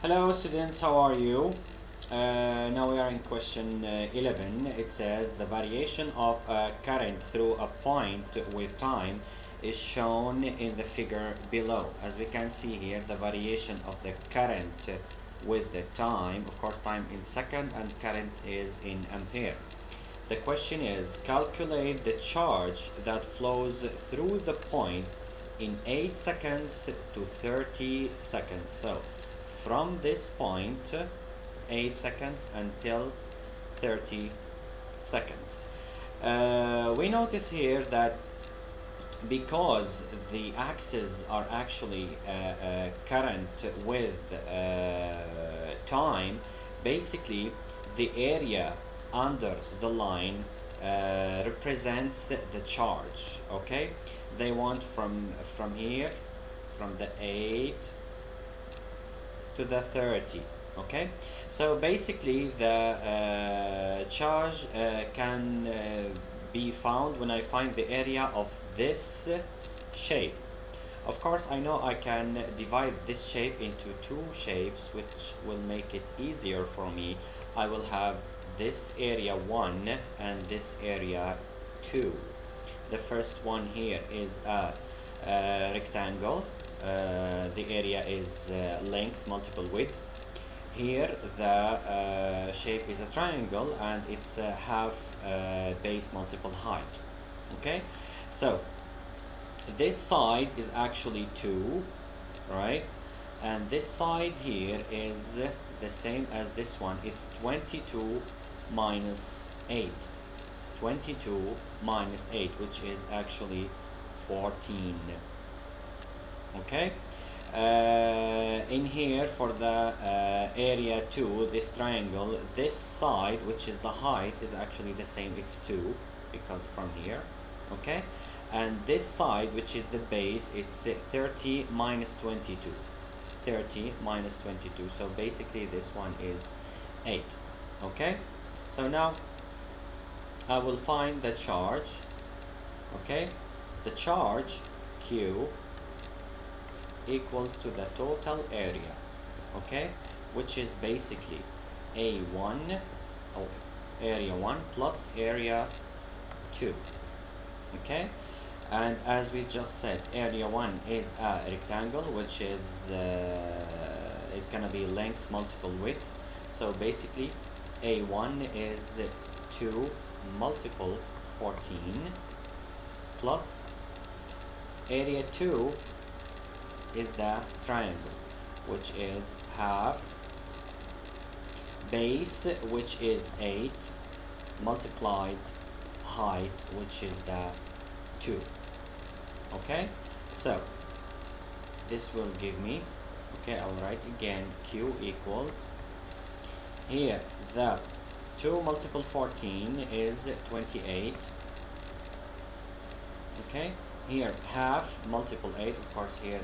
Hello students, how are you? Now we are in question 11. It says the variation of a current through a point with time is shown in the figure below. As we can see here, the variation of the current with the time, of course time in second and current is in ampere. The question is, calculate the charge that flows through the point in 8 seconds to 30 seconds. So from this point 8 seconds until 30 seconds. We notice here that because the axes are actually current with time, basically the area under the line represents the charge. Okay, they want from here, from the 8 to the 30. Okay, so basically the charge can be found when I find the area of this shape. Of course, I know I can divide this shape into two shapes, which will make it easier for me. I will have this area 1 and this area 2. The first one here is a rectangle. The area is length multiple width. Here the shape is a triangle and it's half base multiple height. Okay, so this side is actually 2, right? And this side here is the same as this one. It's 22 minus 8. 22 minus 8, which is actually 14. Okay, in here for the area 2, this triangle, this side, which is the height, is actually the same. It's 2 because from here. Okay, and this side, which is the base, it's 30 minus 22. 30 minus 22, so basically this one is 8. Okay, so now I will find the charge. Okay, the charge Q equals to the total area, okay, which is basically A1 or area 1 plus area 2. Okay, and as we just said, area 1 is a rectangle, which is gonna be length multiple width. So basically A1 is 2 multiple 14 plus area 2 is the triangle, which is half base, which is 8, multiplied height, which is the 2. Okay, so this will give me, okay, I'll write again, Q equals, here the 2 multiple 14 is 28. Okay, here half multiple 8, of course here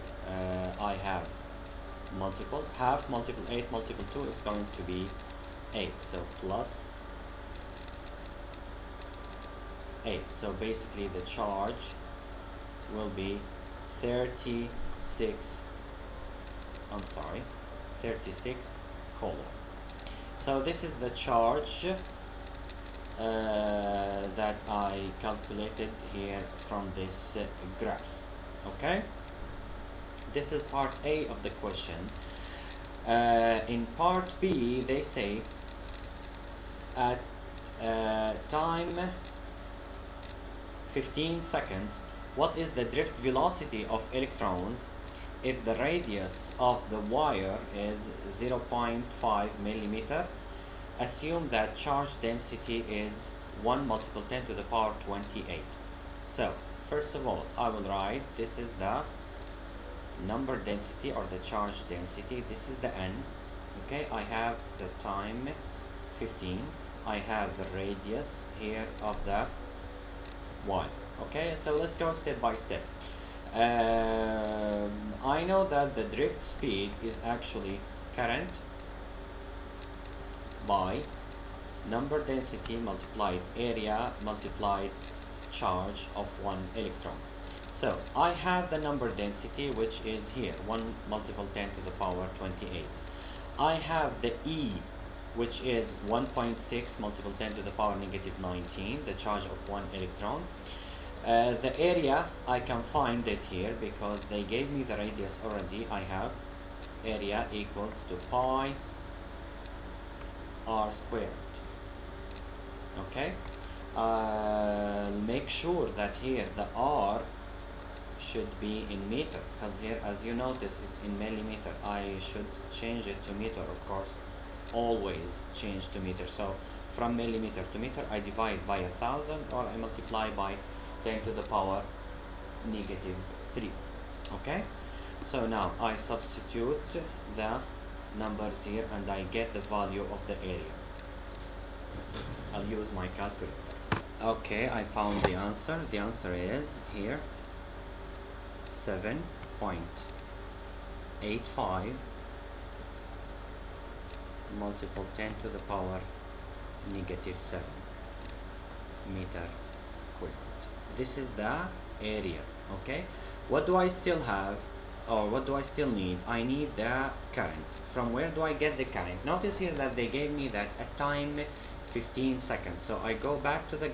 I have multiple, half multiple 8 multiple 2 is going to be 8, so plus 8. So basically the charge will be 36 coulomb. So this is the charge that I calculated here from this graph. Okay, this is part A of the question. In part B, they say at time 15 seconds, what is the drift velocity of electrons if the radius of the wire is 0.5 millimeter? Assume that charge density is 1 multiple 10 to the power 28. So first of all, I will write, this is the number density or the charge density. This is the n. Okay, I have the time 15. I have the radius here of the wire. Okay, so let's go step by step. I know that the drift speed is actually current by number density multiplied area multiplied charge of 1 electron. So I have the number density, which is here 1 multiple 10 to the power 28. I have the E, which is 1.6 multiple 10 to the power negative 19, the charge of one electron. The area, I can find it here because they gave me the radius already. I have area equals to pi r squared. Okay, make sure that here the r should be in meter, because here, as you notice, it's in millimeter. I should change it to meter, of course, always change to meter. So from millimeter to meter, I divide by 1,000 or I multiply by 10 to the power negative 3. Okay, so now I substitute the numbers here and I get the value of the area. I'll use my calculator. Okay, I found the answer. The answer is here 7.85 multiple 10 to the power negative 7 meter squared. This is the area. Okay, what do I still have, or what do I still need? I need the current. From where do I get the current? Notice here that they gave me that at time 15 seconds. So I go back to the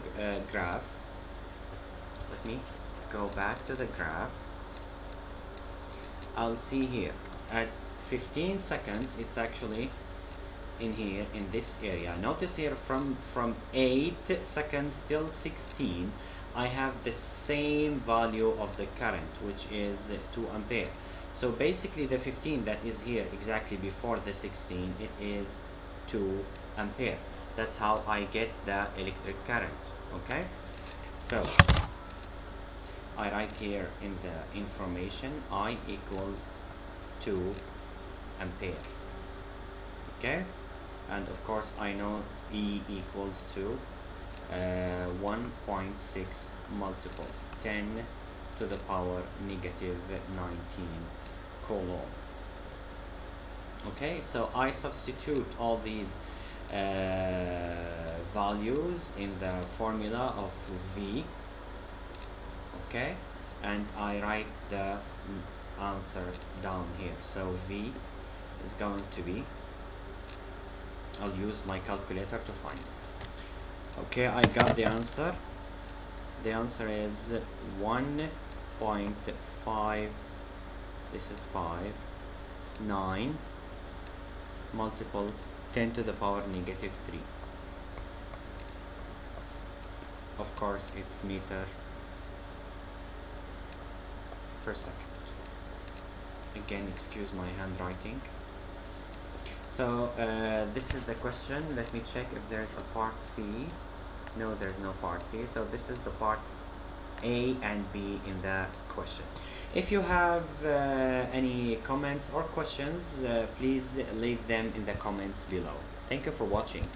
graph. Let me go back to the graph. I'll see here at 15 seconds it's actually in here in this area. Notice here from 8 seconds till 16 I have the same value of the current, which is 2 ampere. So basically the 15 that is here exactly before the 16, it is 2 ampere. That's how I get the electric current. Okay, so I write here in the information I equals 2 ampere. Okay, and of course I know E equals to 1.6 multiple 10 to the power negative 19 coulomb. Okay, so I substitute all these values in the formula of V. Okay, and I write the answer down here. So V is going to be, I'll use my calculator to find it. Okay, I got the answer. The answer is 1.5, this is 9 multiple 10 to the power negative 3. Of course it's meter per second. Again, excuse my handwriting. So this is the question. Let me check if there's a part C. No, there's no part C. So this is the part A and B in the question. If you have any comments or questions, please leave them in the comments below. Thank you for watching.